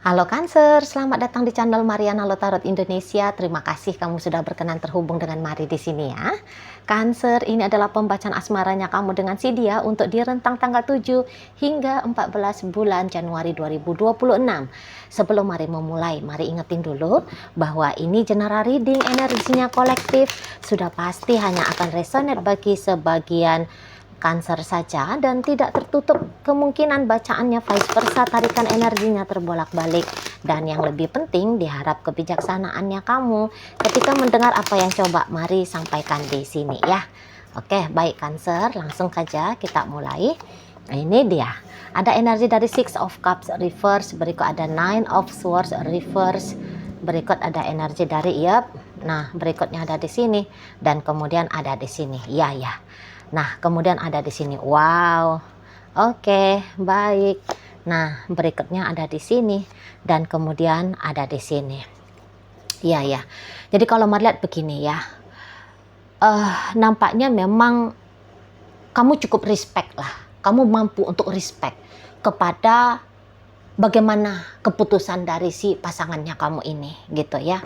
Halo Cancer, selamat datang di channel Mariana Lotarot Indonesia. Terima kasih kamu sudah berkenan terhubung dengan Mari di sini ya. Cancer, ini adalah pembacaan asmaranya kamu dengan si dia untuk di rentang tanggal 7 hingga 14 bulan Januari 2026. Sebelum Mari memulai, Mari ingetin dulu bahwa ini general reading, energinya kolektif, sudah pasti hanya akan resonate bagi sebagian Cancer saja dan tidak tertutup kemungkinan bacaannya vice versa, tarikan energinya terbolak-balik. Dan yang lebih penting, diharap kebijaksanaannya kamu ketika mendengar apa yang coba Mari sampaikan di sini ya. Oke, baik Cancer, langsung saja kita mulai. Nah, ini dia. Ada energi dari Six of Cups reverse, berikut ada Nine of Swords reverse, berikut ada energi dari Nah, berikutnya ada di sini dan kemudian ada di sini. Ya. Nah, kemudian ada di sini. Wow. Oke, baik. Nah, berikutnya ada di sini dan kemudian ada di sini. Ya. Jadi kalau Mari lihat begini ya. Nampaknya memang kamu cukup respect lah. Kamu mampu untuk respect kepada bagaimana keputusan dari si pasangannya kamu ini, gitu ya.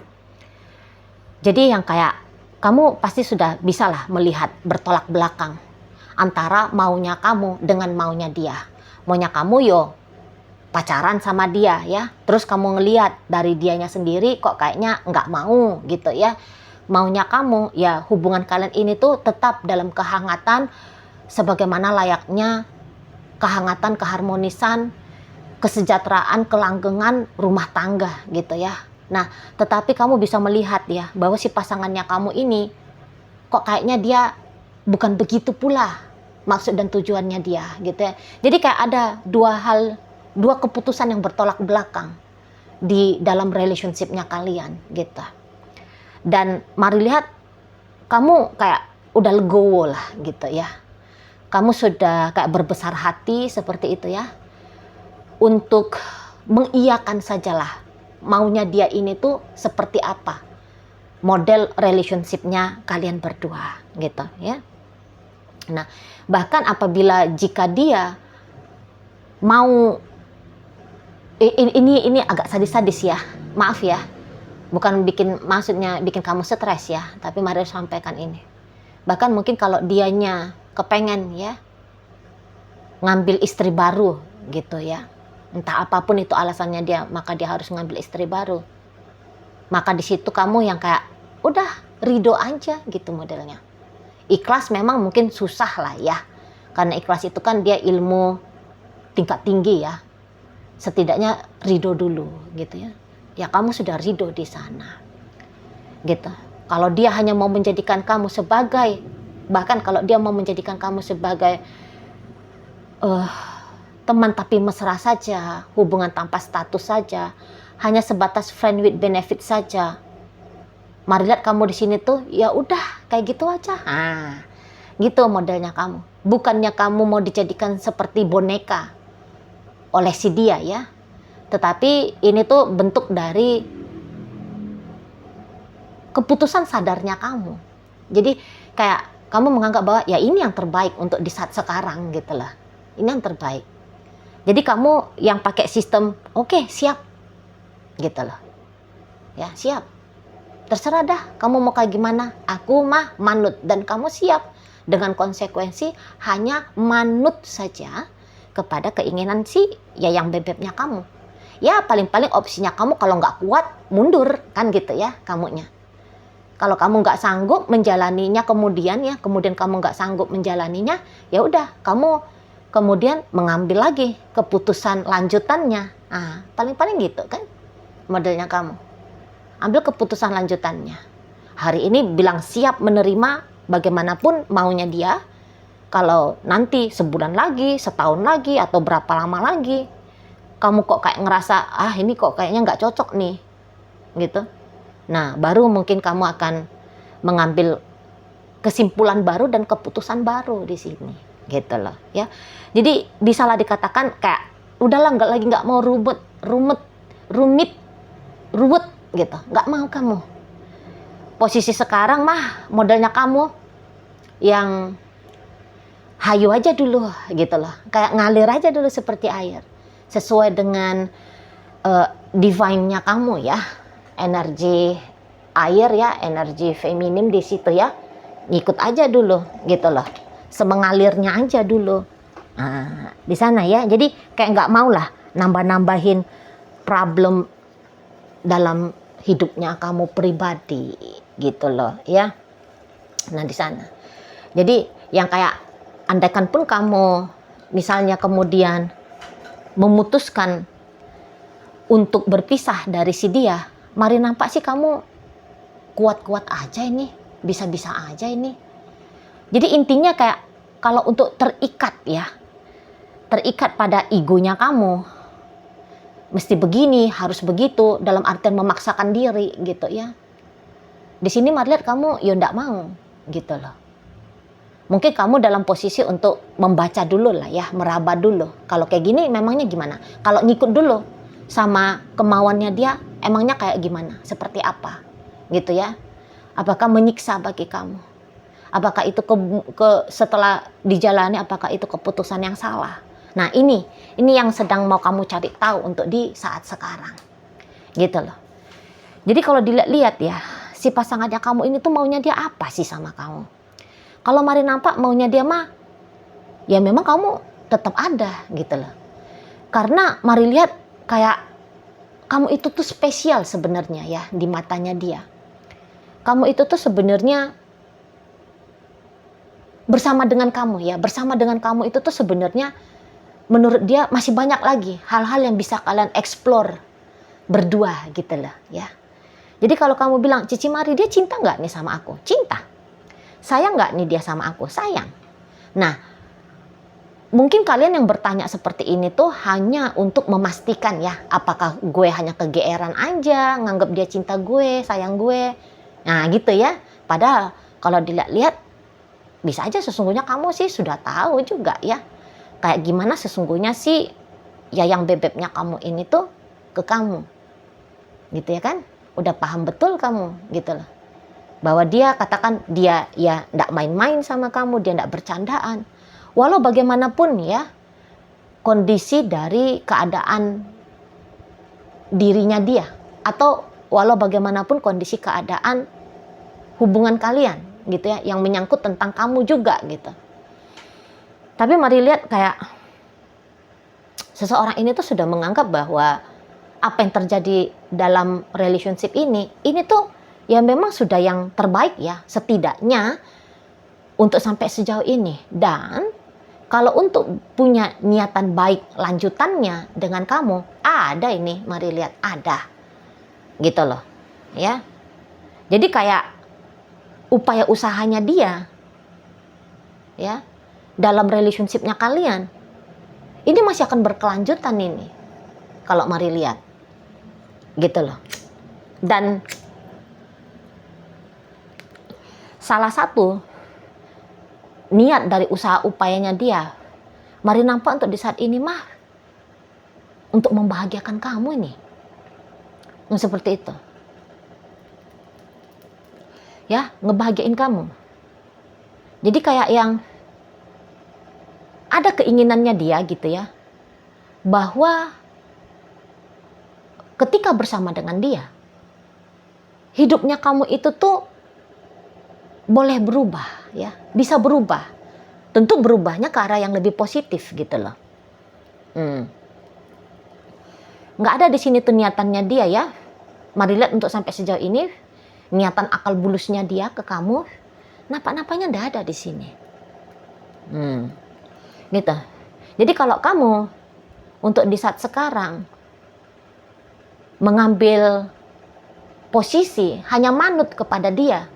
Jadi yang kayak kamu pasti sudah bisa lah melihat bertolak belakang antara maunya kamu dengan maunya dia. Maunya kamu pacaran sama dia ya, terus kamu ngelihat dari dianya sendiri kok kayaknya nggak mau gitu ya. Maunya kamu ya hubungan kalian ini tuh tetap dalam kehangatan sebagaimana layaknya kehangatan, keharmonisan, kesejahteraan, kelanggengan rumah tangga gitu ya. Nah, tetapi kamu bisa melihat ya bahwa si pasangannya kamu ini kok kayaknya dia bukan begitu pula maksud dan tujuannya dia gitu ya. Jadi kayak ada dua keputusan yang bertolak belakang di dalam relationship-nya kalian gitu. Dan Mari lihat kamu kayak udah legowo lah gitu ya. Kamu sudah kayak berbesar hati seperti itu ya. Untuk mengiyakan sajalah maunya dia ini tuh seperti apa model relationship-nya kalian berdua gitu ya. Nah, bahkan apabila jika dia mau ini agak sadis-sadis ya, maaf ya, bukan maksudnya bikin kamu stres ya, tapi Mari sampaikan ini. Bahkan mungkin kalau dianya kepengen ya ngambil istri baru gitu ya, entah apapun itu alasannya dia, maka dia harus ngambil istri baru. Maka di situ kamu yang kayak udah ridho aja gitu modelnya. Ikhlas memang mungkin susah lah ya, karena ikhlas itu kan dia ilmu tingkat tinggi ya. Setidaknya ridho dulu gitu ya. Ya kamu sudah ridho di sana gitu. Kalau dia hanya mau menjadikan kamu sebagai, bahkan kalau dia mau menjadikan kamu sebagai teman tapi mesra saja, hubungan tanpa status saja, hanya sebatas friend with benefit saja, Mari lihat kamu di sini tuh ya udah kayak gitu aja. Nah, gitu modelnya kamu. Bukannya kamu mau dijadikan seperti boneka oleh si dia ya. Tetapi ini tuh bentuk dari keputusan sadarnya kamu. Jadi kayak kamu menganggap bahwa ya ini yang terbaik untuk di saat sekarang gitu lah. Ini yang terbaik. Jadi kamu yang pakai sistem oke, siap gitu loh. Ya, siap. Terserah dah kamu mau kayak gimana, aku mah manut dan kamu siap dengan konsekuensi hanya manut saja kepada keinginan si yayang bebeknya kamu. Ya paling-paling opsinya kamu kalau nggak kuat mundur kan gitu ya kamunya. Kalau kamu nggak sanggup menjalaninya kemudian kamu nggak sanggup menjalaninya, ya udah kamu kemudian mengambil lagi keputusan lanjutannya. Ah, paling-paling gitu kan modelnya kamu. Ambil keputusan lanjutannya. Hari ini bilang siap menerima bagaimanapun maunya dia. Kalau nanti sebulan lagi, setahun lagi, atau berapa lama lagi, kamu kok kayak ngerasa, ini kok kayaknya nggak cocok nih. Gitu. Nah, baru mungkin kamu akan mengambil kesimpulan baru dan keputusan baru di sini. Gitu loh. Ya. Jadi bisalah dikatakan kayak, udahlah nggak mau rumit gitu, nggak mau kamu. Posisi sekarang mah modelnya kamu yang hayu aja dulu gitu loh, kayak ngalir aja dulu seperti air, sesuai dengan divine-nya kamu ya, energi air ya, energi feminim di situ ya, ngikut aja dulu gitu loh, semengalirnya aja dulu. Nah, di sana ya, jadi kayak nggak mau lah nambah-nambahin problem dalam hidupnya kamu pribadi gitu loh ya. Nah di sana, jadi yang kayak andaikan pun kamu misalnya kemudian memutuskan untuk berpisah dari si dia, mari nampak sih kamu kuat-kuat aja ini, bisa-bisa aja ini. Jadi intinya kayak kalau untuk terikat ya, terikat pada egonya kamu, mesti begini, harus begitu, dalam artian memaksakan diri gitu ya. Di sini mari lihat kamu ya ndak mau gitu loh. Mungkin kamu dalam posisi untuk membaca dulu lah ya, meraba dulu. Kalau kayak gini memangnya gimana? Kalau ngikut dulu sama kemauannya dia, emangnya kayak gimana? Seperti apa? Gitu ya. Apakah menyiksa bagi kamu? Apakah itu setelah dijalani, apakah itu keputusan yang salah? Nah ini yang sedang mau kamu cari tahu untuk di saat sekarang. Gitu loh. Jadi kalau dilihat-lihat ya, si pasangannya kamu ini tuh maunya dia apa sih sama kamu? Kalau mari nampak maunya dia mah, ya memang kamu tetap ada gitu loh. Karena mari lihat kayak kamu itu tuh spesial sebenarnya ya di matanya dia. Kamu itu tuh sebenarnya bersama dengan kamu ya, bersama dengan kamu itu tuh sebenarnya menurut dia masih banyak lagi hal-hal yang bisa kalian explore berdua gitu loh ya. Jadi kalau kamu bilang, Cici Mari dia cinta nggak nih sama aku? Cinta. Sayang nggak nih dia sama aku? Sayang. Nah, mungkin kalian yang bertanya seperti ini tuh hanya untuk memastikan ya, apakah gue hanya kegeeran aja, nganggap dia cinta gue, sayang gue. Nah gitu ya. Padahal kalau dilihat-lihat, bisa aja sesungguhnya kamu sih sudah tahu juga ya. Kayak gimana sesungguhnya sih ya yang bebeknya kamu ini tuh ke kamu. Gitu ya kan? Udah paham betul kamu gitu loh. Bahwa dia katakan dia ya ndak main-main sama kamu, dia ndak bercandaan. Walau bagaimanapun ya kondisi dari keadaan dirinya dia, atau walau bagaimanapun kondisi keadaan hubungan kalian gitu ya, yang menyangkut tentang kamu juga gitu. Tapi mari lihat kayak seseorang ini tuh sudah menganggap bahwa apa yang terjadi dalam relationship ini tuh ya memang sudah yang terbaik ya, setidaknya untuk sampai sejauh ini. Dan kalau untuk punya niatan baik lanjutannya dengan kamu, ada ini, mari lihat, ada. Gitu loh. Ya. Jadi kayak upaya usahanya dia ya dalam relationship-nya kalian ini masih akan berkelanjutan ini. Kalau mari lihat. Gitu loh. Dan salah satu niat dari usaha upayanya dia, mari nampak untuk di saat ini mah untuk membahagiakan kamu ini. Yang seperti itu. Ya, ngebahagiain kamu. Jadi kayak yang ada keinginannya dia gitu ya, bahwa ketika bersama dengan dia, hidupnya kamu itu tuh boleh berubah ya, bisa berubah. Tentu berubahnya ke arah yang lebih positif gitu loh. Nggak ada di sini tuh niatannya dia ya. Mari lihat untuk sampai sejauh ini niatan akal bulusnya dia ke kamu, napa-napanya nggak ada di sini. Gitu. Jadi kalau kamu untuk di saat sekarang mengambil posisi hanya manut kepada dia,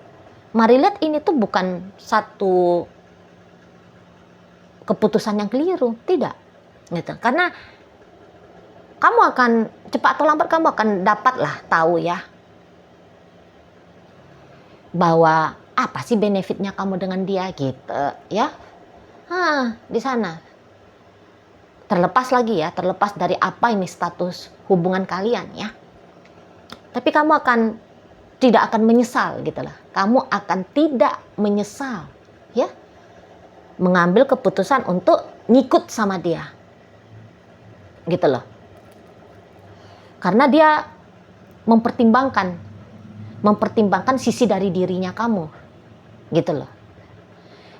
mari lihat ini tuh bukan satu keputusan yang keliru, tidak. Gitu. Karena kamu akan cepat atau lambat kamu akan dapatlah tahu ya bahwa apa sih benefitnya kamu dengan dia gitu ya. Di sana. Terlepas lagi ya, terlepas dari apa ini status hubungan kalian ya. Tapi kamu tidak akan menyesal gitu lah. Kamu akan tidak menyesal ya. Mengambil keputusan untuk ngikut sama dia. Gitu loh. Karena dia mempertimbangkan sisi dari dirinya kamu, gitu loh.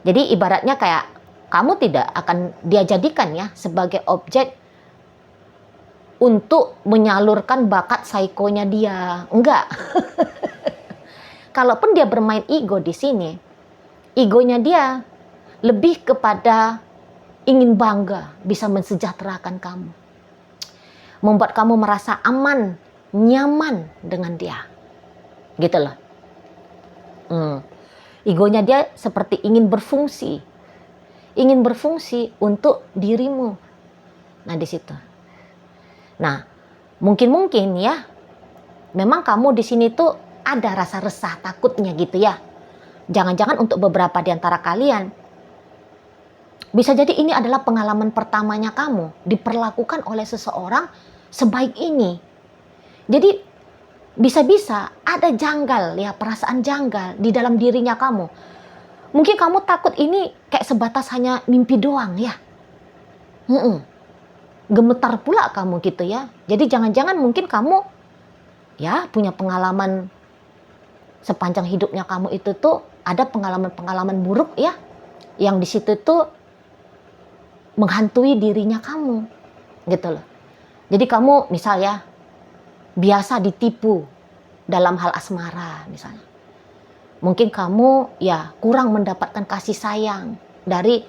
Jadi ibaratnya kayak kamu tidak akan dia jadikan ya sebagai objek untuk menyalurkan bakat psikonya dia. Enggak. Kalaupun dia bermain ego di sini, egonya dia lebih kepada ingin bangga bisa mensejahterakan kamu. Membuat kamu merasa aman, nyaman dengan dia. Gitu loh. Egonya dia seperti ingin berfungsi. Ingin berfungsi untuk dirimu. Nah, di situ. Nah, mungkin ya, memang kamu di sini tuh ada rasa resah, takutnya gitu ya. Jangan-jangan untuk beberapa di antara kalian, bisa jadi ini adalah pengalaman pertamanya kamu diperlakukan oleh seseorang sebaik ini. Jadi bisa-bisa ada janggal ya, perasaan janggal di dalam dirinya kamu. Mungkin kamu takut ini kayak sebatas hanya mimpi doang ya. Gemetar pula kamu gitu ya. Jadi jangan-jangan mungkin kamu ya punya pengalaman sepanjang hidupnya kamu itu tuh ada pengalaman-pengalaman buruk ya. Yang di situ tuh menghantui dirinya kamu gitu loh. Jadi kamu misalnya biasa ditipu dalam hal asmara misalnya. Mungkin kamu ya kurang mendapatkan kasih sayang dari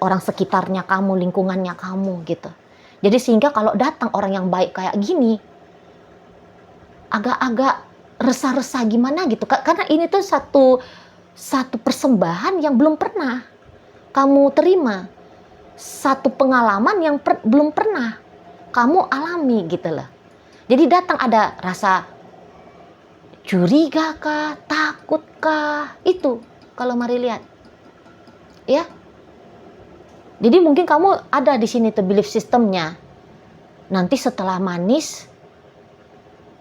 orang sekitarnya kamu, lingkungannya kamu gitu. Jadi sehingga kalau datang orang yang baik kayak gini, agak-agak resah-resah gimana gitu. Karena ini tuh satu persembahan yang belum pernah kamu terima. Satu pengalaman yang belum pernah kamu alami gitu loh. Jadi datang ada rasa curiga kah, takut kah, itu kalau mari lihat, ya. Jadi mungkin kamu ada di sini tuh belief systemnya. Nanti setelah manis,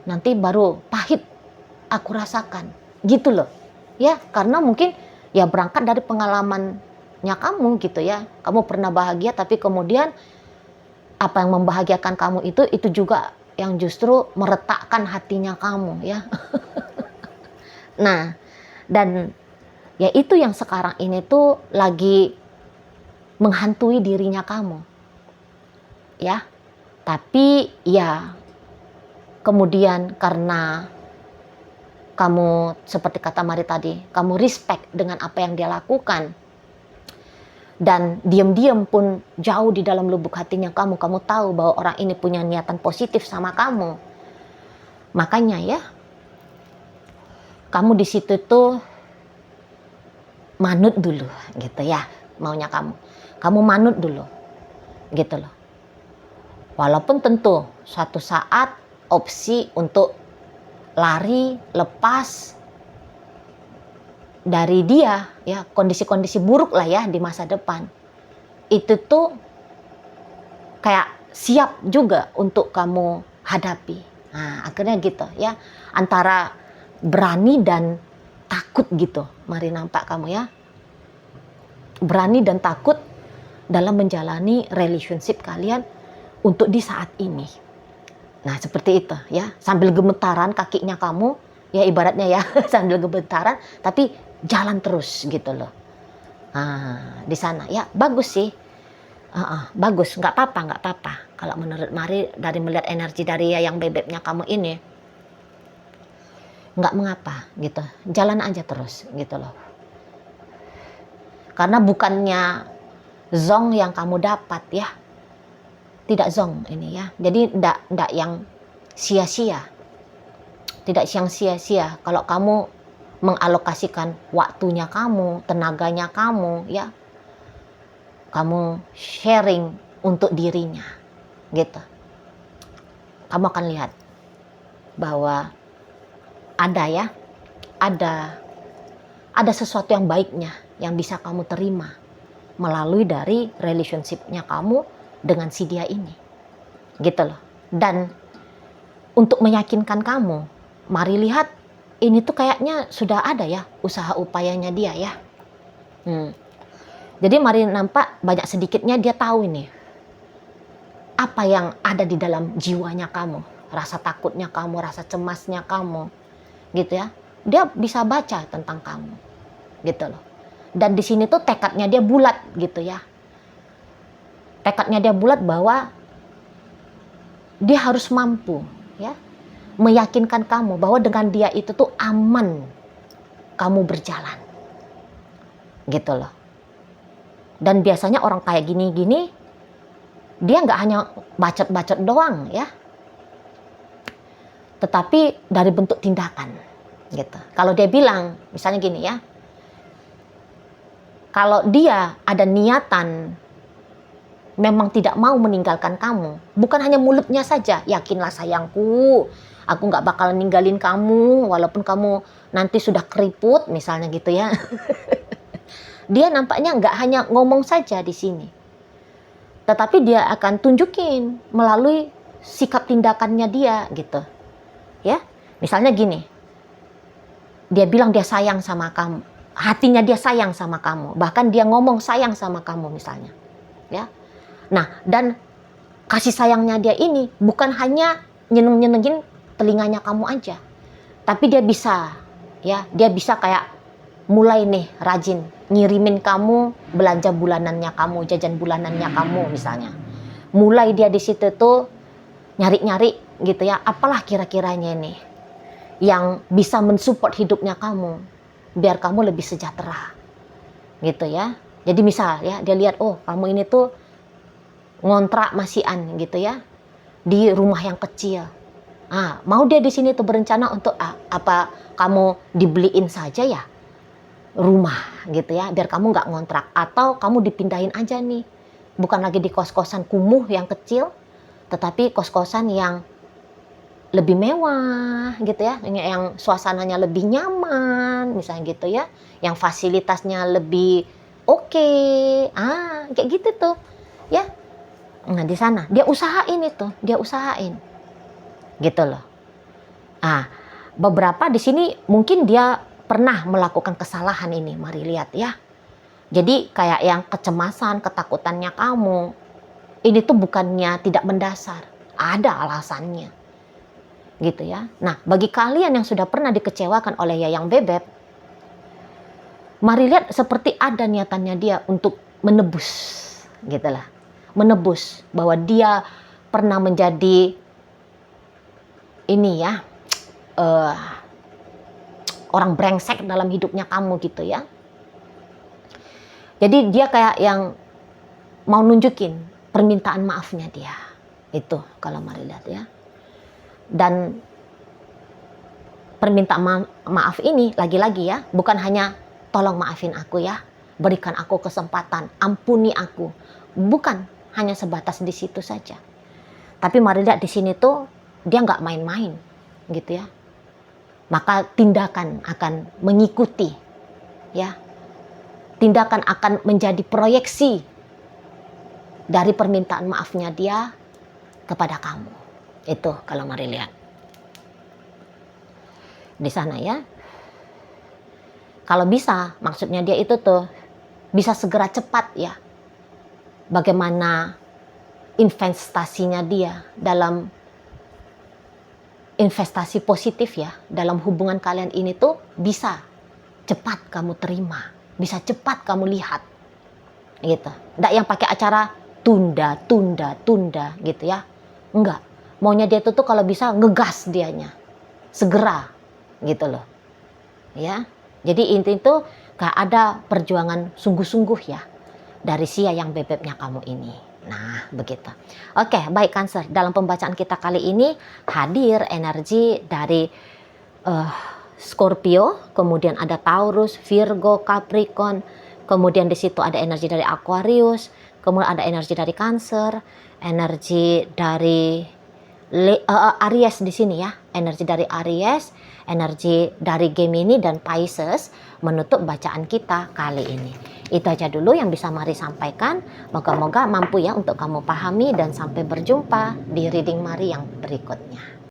nanti baru pahit aku rasakan, gitu loh, ya. Karena mungkin ya berangkat dari pengalamannya kamu gitu ya. Kamu pernah bahagia, tapi kemudian apa yang membahagiakan kamu itu juga yang justru meretakkan hatinya kamu ya. Nah, dan ya itu yang sekarang ini tuh lagi menghantui dirinya kamu. Ya. Tapi ya kemudian karena kamu seperti kata Mari tadi, kamu respect dengan apa yang dia lakukan. Dan diam-diam pun jauh di dalam lubuk hatinya kamu tahu bahwa orang ini punya niatan positif sama kamu. Makanya ya, kamu di situ tuh manut dulu gitu ya, maunya kamu. Kamu manut dulu gitu loh. Walaupun tentu suatu saat opsi untuk lari, lepas dari dia ya, kondisi-kondisi buruk lah ya di masa depan, itu tuh kayak siap juga untuk kamu hadapi. Nah, akhirnya gitu ya, antara berani dan takut gitu. Mari nampak kamu ya, berani dan takut dalam menjalani relationship kalian untuk di saat ini. Nah, seperti itu ya, sambil gemetaran kakinya kamu ya, ibaratnya ya sambil gemetaran tapi jalan terus gitu loh. Nah, di sana ya bagus sih. Bagus, nggak apa-apa. Kalau menurut Mari dari melihat energi dari yang bebeknya kamu ini, nggak mengapa gitu. Jalan aja terus gitu loh. Karena bukannya zong yang kamu dapat ya. Tidak zong ini ya. Jadi ndak yang sia-sia. Tidak yang sia-sia kalau kamu mengalokasikan waktunya kamu, tenaganya kamu ya. Kamu sharing untuk dirinya gitu. Kamu akan lihat bahwa ada sesuatu yang baiknya yang bisa kamu terima melalui dari relationship-nya kamu dengan si dia ini gitu loh. Dan untuk meyakinkan kamu, Mari lihat ini tuh kayaknya sudah ada ya usaha upayanya dia ya. Jadi Mari nampak banyak sedikitnya dia tahu ini apa yang ada di dalam jiwanya kamu rasa takutnya kamu, rasa cemasnya kamu, gitu ya. Dia bisa baca tentang kamu, gitu loh. Dan di sini tuh tekadnya dia bulat, gitu ya. Tekadnya dia bulat bahwa dia harus mampu, ya, meyakinkan kamu bahwa dengan dia itu tuh aman kamu berjalan, gitu loh. Dan biasanya orang kayak gini-gini, dia nggak hanya bacot-bacot doang ya, tetapi dari bentuk tindakan gitu. Kalau dia bilang misalnya gini ya, kalau dia ada niatan memang tidak mau meninggalkan kamu, bukan hanya mulutnya saja, yakinlah sayangku, aku nggak bakal ninggalin kamu walaupun kamu nanti sudah keriput misalnya gitu ya. Dia nampaknya nggak hanya ngomong saja di sini, tetapi dia akan tunjukin melalui sikap tindakannya dia gitu. Ya, misalnya gini, dia bilang dia sayang sama kamu, hatinya dia sayang sama kamu, bahkan dia ngomong sayang sama kamu misalnya, ya. Nah, dan kasih sayangnya dia ini bukan hanya nyeneng-nyenengin telinganya kamu aja, tapi dia bisa, ya, dia bisa kayak mulai nih rajin ngirimin kamu belanja bulanannya kamu, jajan bulanannya kamu misalnya. Mulai dia di situ tuh nyari-nyari gitu ya, apalah kira-kiranya ini yang bisa mensupport hidupnya kamu biar kamu lebih sejahtera gitu ya. Jadi misal ya, dia lihat oh kamu ini tuh ngontrak masihan gitu ya di rumah yang kecil. Mau dia di sini tuh berencana untuk apa kamu dibeliin saja ya rumah gitu ya, biar kamu nggak ngontrak, atau kamu dipindahin aja nih, bukan lagi di kos-kosan kumuh yang kecil, tetapi kos-kosan yang lebih mewah gitu ya, yang suasananya lebih nyaman misalnya gitu ya, yang fasilitasnya lebih oke, kayak gitu tuh ya. Nah di sana dia usahain itu, dia usahain gitu loh. Beberapa di sini mungkin dia pernah melakukan kesalahan ini, mari lihat ya. Jadi kayak yang kecemasan, ketakutannya kamu, ini tuh bukannya tidak mendasar, ada alasannya. Gitu ya. Nah, bagi kalian yang sudah pernah dikecewakan oleh Yayang Bebek, mari lihat seperti ada niatannya dia untuk menebus, gitu lah. Menebus bahwa dia pernah menjadi ini ya, orang brengsek dalam hidupnya kamu gitu ya. Jadi dia kayak yang mau nunjukin permintaan maafnya dia. Itu kalau mari lihat ya. Dan permintaan maaf ini lagi-lagi ya, bukan hanya tolong maafin aku ya, berikan aku kesempatan, ampuni aku. Bukan hanya sebatas di situ saja. Tapi mari lihat di sini tuh dia nggak main-main gitu ya. Maka tindakan akan mengikuti ya, tindakan akan menjadi proyeksi dari permintaan maafnya dia kepada kamu. Itu kalau mari lihat di sana ya. Kalau bisa, maksudnya dia itu tuh bisa segera cepat ya, bagaimana investasinya dia dalam investasi positif ya, dalam hubungan kalian ini tuh bisa cepat kamu terima, bisa cepat kamu lihat gitu. Nggak yang pakai acara tunda gitu ya, enggak. Maunya dia tuh kalau bisa ngegas dianya segera gitu loh ya. Jadi inti itu gak ada perjuangan sungguh-sungguh ya dari si Yayang Bebeknya kamu ini. Nah, begitu. Oke, baik Cancer. Dalam pembacaan kita kali ini hadir energi dari Scorpio, kemudian ada Taurus, Virgo, Capricorn, kemudian di situ ada energi dari Aquarius, kemudian ada energi dari Cancer, energi dari Aries di sini ya, energi dari Aries, energi dari Gemini dan Pisces menutup bacaan kita kali ini. Itu aja dulu yang bisa Mari sampaikan. Moga-moga mampu ya untuk kamu pahami, dan sampai berjumpa di reading Mari yang berikutnya.